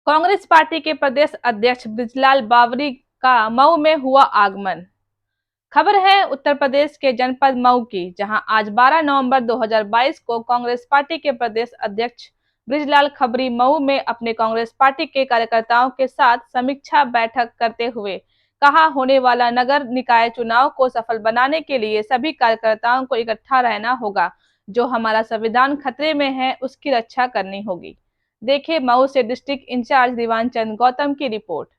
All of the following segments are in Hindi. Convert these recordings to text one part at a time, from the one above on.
कांग्रेस पार्टी के प्रदेश अध्यक्ष बृजलाल बावरी का मऊ में हुआ आगमन। खबर है उत्तर प्रदेश के जनपद मऊ की, जहां आज 12 नवंबर 2022 को कांग्रेस पार्टी के प्रदेश अध्यक्ष बृजलाल खबरी मऊ में अपने कांग्रेस पार्टी के कार्यकर्ताओं के साथ समीक्षा बैठक करते हुए कहा, होने वाला नगर निकाय चुनाव को सफल बनाने के लिए सभी कार्यकर्ताओं को इकट्ठा रहना होगा। जो हमारा संविधान खतरे में है, उसकी रक्षा करनी होगी। देखिए मऊ से डिस्ट्रिक्ट इंचार्ज दीवान चंद गौतम की रिपोर्ट।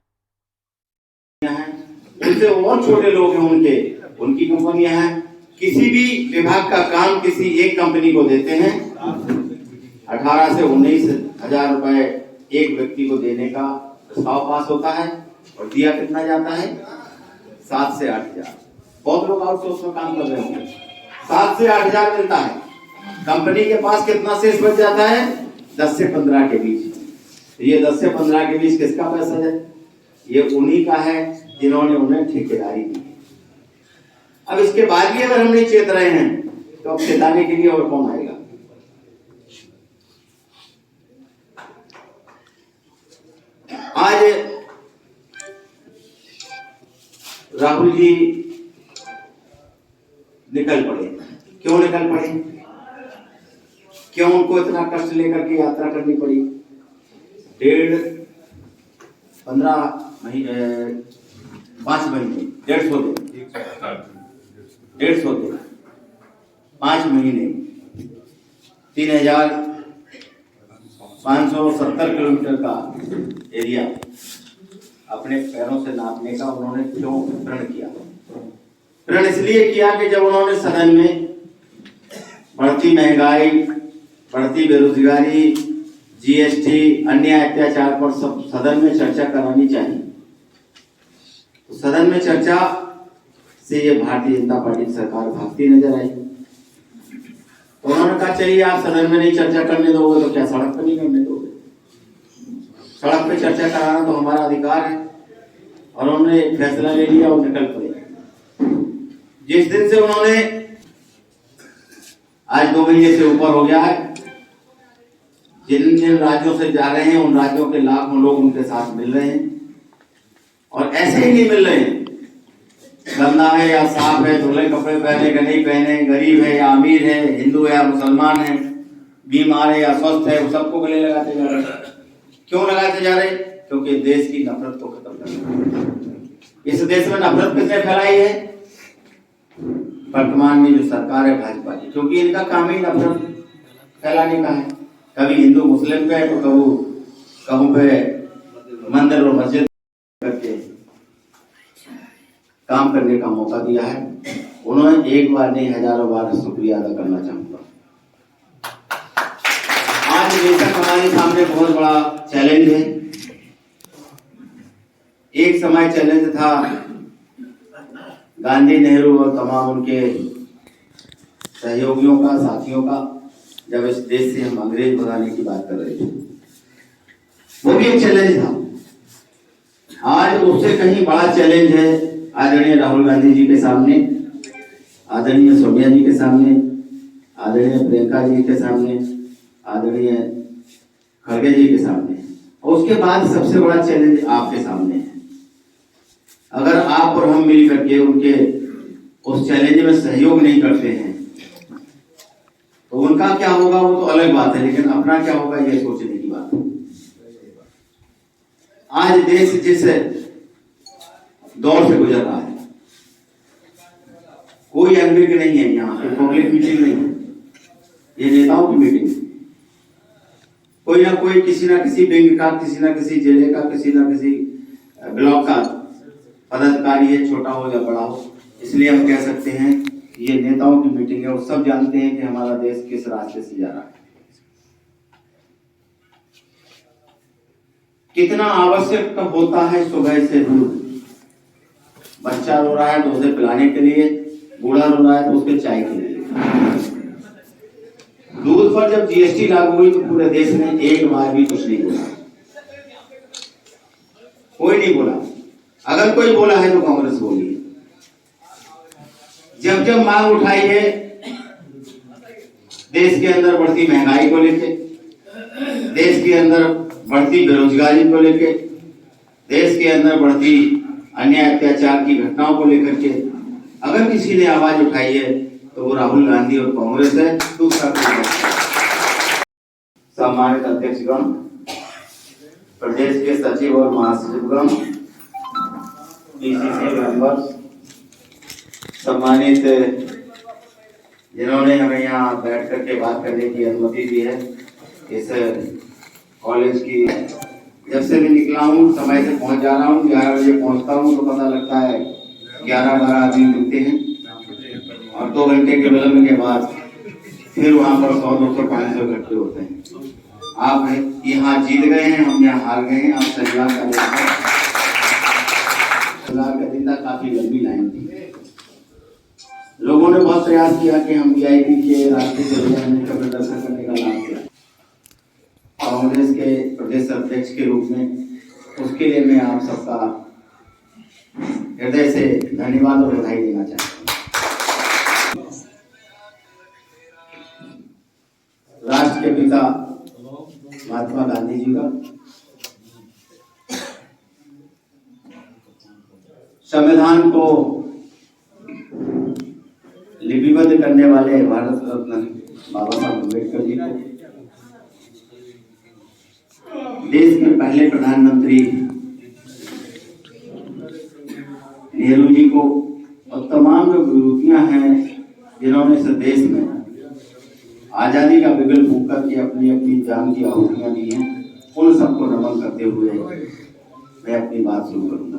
उनसे और छोटे लोग हैं, उनकी कंपनियां हैं। किसी भी विभाग का काम किसी एक कंपनी को देते हैं, 18 से 19 हजार रुपए एक व्यक्ति को देने का प्रस्ताव पास होता है और दिया कितना जाता है? 7 से 8 हजार। बहुत लोग आउटसोर्स में काम कर रहे होंगे। 7 से 8 हजार मिलता है। कंपनी के पास कितना शेष बच जाता है? 10 से 15 के बीच। ये 10 से 15 के बीच किसका पैसा है? ये उन्हीं का है जिन्होंने उन्हें ठेकेदारी दी। अब इसके बाद भी अगर हम नहीं चेत रहे हैं तो अब चेताने के लिए और कौन आएगा? आज राहुल जी निकल पड़े। क्यों निकल पड़े? क्यों उनको इतना कष्ट लेकर के यात्रा करनी पड़ी? 5 महीने 150 दिन 5 महीने 3570 किलोमीटर का एरिया अपने पैरों से नापने का उन्होंने क्यों प्रण किया? प्रण इसलिए किया कि जब उन्होंने सदन में बढ़ती महंगाई, बढ़ती बेरोजगारी, जीएसटी, अन्य अत्याचार पर सब सदन में चर्चा करानी चाहिए, तो सदन में चर्चा से ये भारतीय जनता पार्टी की सरकार भागती नजर आई। तो उन्होंने कहा चलिए आप सदन में नहीं चर्चा करने दोगे तो क्या सड़क पर नहीं करने दोगे? सड़क पे चर्चा कराना तो हमारा अधिकार है। और उन्होंने एक फैसला ले लिया और निकल पड़े। जिस दिन से उन्होंने, आज 2 महीने से ऊपर हो गया है, जिन जिन राज्यों से जा रहे हैं उन राज्यों के लाखों लोग उनके साथ मिल रहे हैं। और ऐसे ही नहीं मिल रहे हैं, गंदा है या साफ है, धुले कपड़े पहने कि नहीं पहने, गरीब है या अमीर है, हिंदू है या मुसलमान है, बीमार है या स्वस्थ है, वो सबको गले लगाते जा रहे हैं। क्यों लगाते जा रहे? क्योंकि देश की नफरत को खत्म करना। इस देश में नफरत किसने फैलाई है? वर्तमान में जो सरकार है भाजपा की, क्योंकि इनका काम ही नफरत फैलाने का है। कभी हिंदू मुस्लिम पे तो कहूं पे मंदिर और मस्जिद करके काम करने का मौका दिया है। उन्होंने एक बार नहीं हजारों बार शुक्रिया अदा करना चाहूंगा। आज बेशक हमारे सामने बहुत बड़ा चैलेंज है। एक समय चैलेंज था गांधी, नेहरू और तमाम उनके सहयोगियों का, साथियों का, जब इस देश से हम अंग्रेज भगाने की बात कर रहे थे, वो भी एक चैलेंज था। आज उससे कहीं बड़ा चैलेंज है आदरणीय राहुल गांधी जी के सामने, आदरणीय सोनिया जी के सामने, आदरणीय प्रियंका जी के सामने, आदरणीय खड़गे जी के सामने, और उसके बाद सबसे बड़ा चैलेंज आपके सामने है। अगर आप और हम मिल करके उनके उस चैलेंज में सहयोग नहीं करते हैं तो उनका क्या होगा वो तो अलग बात है, लेकिन अपना क्या होगा ये सोचने की बात है। आज देश जिस दौर से गुजर रहा है, कोई अनभिज्ञ नहीं है। यहाँ पे पब्लिक मीटिंग नहीं है, ये नेताओं की मीटिंग है। कोई ना कोई किसी ना किसी बैंक का, किसी ना किसी जिले का, किसी ना किसी ब्लॉक का पदाधिकारी है, छोटा हो या बड़ा हो। इसलिए हम कह सकते हैं ये नेताओं की मीटिंग है और सब जानते हैं कि हमारा देश किस रास्ते से जा रहा है। कितना आवश्यक होता है सुबह से दूध। बच्चा रो रहा है तो उसे पिलाने के लिए, बूढ़ा रो रहा है तो उसके चाय के लिए। दूध पर जब जीएसटी लागू हुई तो पूरे देश ने एक बार भी कुछ नहीं बोला, कोई नहीं बोला। अगर कोई बोला है तो कांग्रेस बोली है। जब जब मांग उठाई है देश के अंदर बढ़ती महंगाई को लेकर, देश के अंदर बढ़ती बेरोजगारी को लेकर, देश के अंदर बढ़ती अन्याय अत्याचार की घटनाओं को लेकर के अगर किसी ने आवाज उठाई है तो वो राहुल गांधी और कांग्रेस है। दूसरा सम्मानित अध्यक्षगण, प्रदेश के सचिव और महासचिवगण, पीसीसी मेंबर्स, सम्मानित जिन्होंने हमें यहाँ बैठ करके बात करने की अनुमति दी है। इस कॉलेज की जब से मैं निकला हूँ, समय से पहुँच जा रहा हूँ, 11 बजे पहुँचता हूँ तो पता लगता है 11-12 आदमी मिलते हैं और 2 घंटे के विलंब के बाद फिर वहाँ पर 100-200-500 इकट्ठे होते हैं। आप यहाँ जीत गए हैं, हम यहाँ हार गए हैं। आप शनिवार का दिन था, काफी लंबी लाइन थी। लोगों ने बहुत प्रयास किया कि हम वीआईपी के रास्ते से प्रदर्शन करने का नाम किया कांग्रेस के प्रदेश अध्यक्ष के रूप में। उसके लिए मैं आप सबका हृदय से धन्यवाद और बधाई देना चाहता हूँ। राष्ट्र के पिता महात्मा गांधी जी का संविधान को लिपिबद्ध करने वाले भारत रत्न बाबा साहब अम्बेडकर जी को, देश के पहले प्रधानमंत्री नेहरू जी को और तमाम जो विभूतियां हैं जिन्होंने इस देश में आजादी का बिगुल फूंक करके अपनी अपनी जान की आहुतियां दी हैं, उन सबको नमन करते हुए मैं अपनी बात शुरू करूंगा।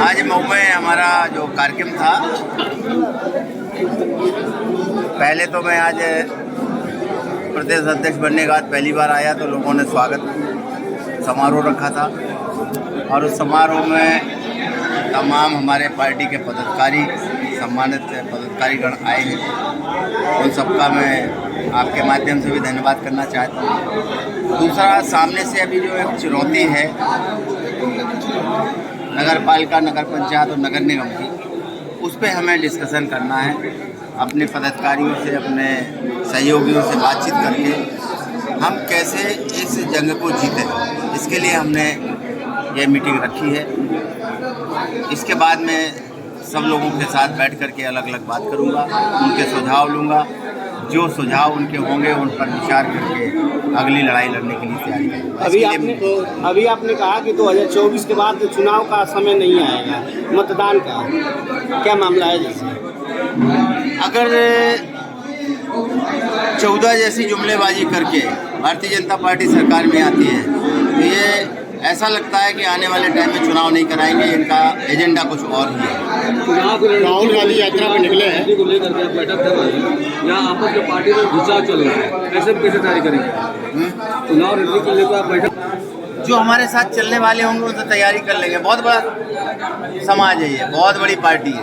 आज मऊ में हमारा जो कार्यक्रम था, पहले तो मैं आज प्रदेश अध्यक्ष बनने के बाद पहली बार आया तो लोगों ने स्वागत समारोह रखा था और उस समारोह में तमाम हमारे पार्टी के पदाधिकारी, सम्मानित पदाधिकारीगण आए हैं। उन सबका मैं आपके माध्यम से भी धन्यवाद करना चाहता हूँ। दूसरा, सामने से अभी जो एक चुनौती है नगर पालिका, नगर पंचायत और नगर निगम की, उस पर हमें डिस्कशन करना है। अपने पदाधिकारियों से, अपने सहयोगियों से बातचीत करके हम कैसे इस जंग को जीतें, इसके लिए हमने ये मीटिंग रखी है। इसके बाद में सब लोगों के साथ बैठ करके अलग अलग बात करूंगा, उनके सुझाव लूँगा। जो सुझाव उनके होंगे उन पर विचार करके अगली लड़ाई लड़ने के लिए तैयारी करेंगे। अभी आपने कहा कि 2024 के बाद चुनाव का समय नहीं आएगा, मतदान का क्या मामला है? जैसे अगर 14 जैसी जुमलेबाजी करके भारतीय जनता पार्टी सरकार में आती है तो ये ऐसा लगता है कि आने वाले टाइम में चुनाव नहीं कराएंगे, इनका एजेंडा कुछ और ही है। राहुल गांधी यात्रा पे निकले हैं को लेकर के बैठक कर रहे हैं, यहाँ आपस में पार्टी में घुसाव चल रहा है, ऐसे में कैसे तैयारी करेंगे? चुनाव रणनीति को लेकर आप बैठक, जो हमारे साथ चलने वाले होंगे उनसे तैयारी कर लेंगे। बहुत बड़ा समाज है ये, बहुत बड़ी पार्टी है।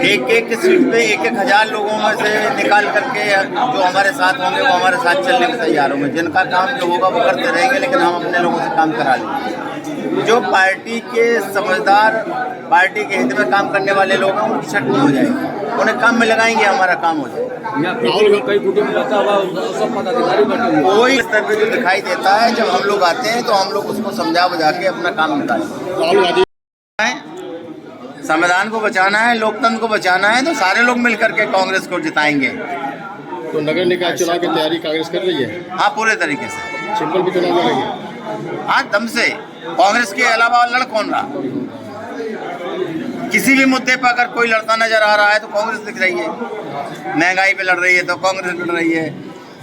एक एक सीट पे 1,000 लोगों में से निकाल करके जो हमारे साथ होंगे वो हमारे साथ चलने को तैयार होंगे। जिनका काम जो होगा वो करते रहेंगे, लेकिन हम अपने लोगों से काम करा लेंगे। जो पार्टी के समझदार, पार्टी के हित में काम करने वाले लोग हैं उनकी छटनी हो जाएगी, उन्हें काम में लगाएंगे, हमारा काम हो जाएगा। कई गुटों में बैठा हुआ सब पदाधिकारी बैठे हुए, कोई स्तर पे जो दिखाई देता है, जब हम लोग आते हैं तो हम लोग उसको समझा बुझा के अपना काम निकालेंगे। संविधान को बचाना है, लोकतंत्र को बचाना है, तो सारे लोग मिलकर के कांग्रेस को जिताएंगे। तो नगर निकाय चुनाव की तैयारी कांग्रेस कर रही है? हाँ, पूरे तरीके से। सिंपल भी चुनाव लड़ेगी? हाँ, दम से। कांग्रेस के अलावा लड़ कौन रहा? किसी भी मुद्दे पर अगर कोई लड़ता नजर आ रहा है तो कांग्रेस दिख रही है। महंगाई पे लड़ रही है तो कांग्रेस लड़ रही है,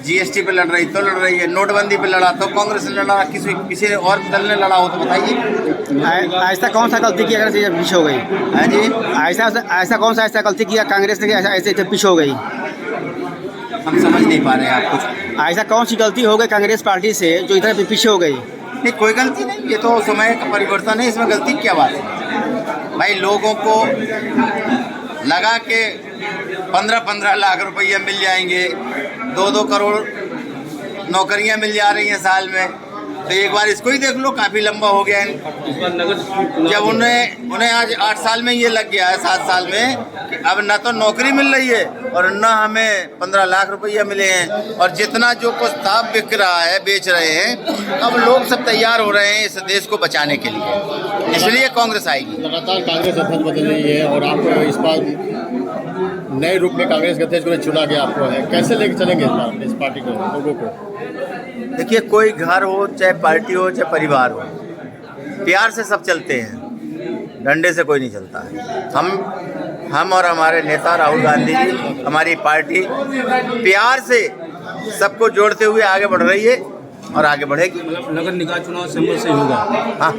जीएसटी पे लड़ रही तो लड़ रही है, नोटबंदी पे लड़ा तो कांग्रेस ने लड़ा, किसी और दल ने लड़ा हो तो बताइए। ऐसा कौन सा गलती किया अगर पीछे हो गई? हाँ जी, ऐसा कौन सा गलती किया कांग्रेस ने ऐसे पीछे हो गई? हम समझ नहीं पा रहे हैं आप कुछ। ऐसा कौन सी गलती हो गई कांग्रेस पार्टी से जो इतना पीछे हो गई? नहीं, कोई गलती नहीं, ये तो समय का परिवर्तन है, इसमें गलती क्या बात है भाई? लोगों को लगा के 15-15 लाख रुपये मिल जाएंगे, 2-2 करोड़ नौकरियां मिल जा रही हैं साल में, तो एक बार इसको ही देख लो, काफ़ी लंबा हो गया है। जब उन्हें आज 8 साल में ये लग गया है, 7 साल में, कि अब ना तो नौकरी मिल रही है और न हमें 15 लाख रुपया मिले हैं। और जितना जो प्रस्ताव बिक रहा है, बेच रहे हैं, अब लोग सब तैयार हो रहे हैं इस देश को बचाने के लिए, इसलिए कांग्रेस आएगी। लगातार कांग्रेस अध्यक्ष बदल रही है और आपको इस बार नए रूप में कांग्रेस के अध्यक्ष को चुना गया आपको है, कैसे लेके चलेंगे इस बार इस पार्टी को, लोगों को? देखिए, कोई घर हो, चाहे पार्टी हो, चाहे परिवार हो, प्यार से सब चलते हैं, डंडे से कोई नहीं चलता है। हम और हमारे नेता राहुल गांधी जी, हमारी पार्टी प्यार से सबको जोड़ते हुए आगे बढ़ रही है और आगे बढ़ेगी। नगर निकाय चुनाव सिंबल से होगा। हाँ,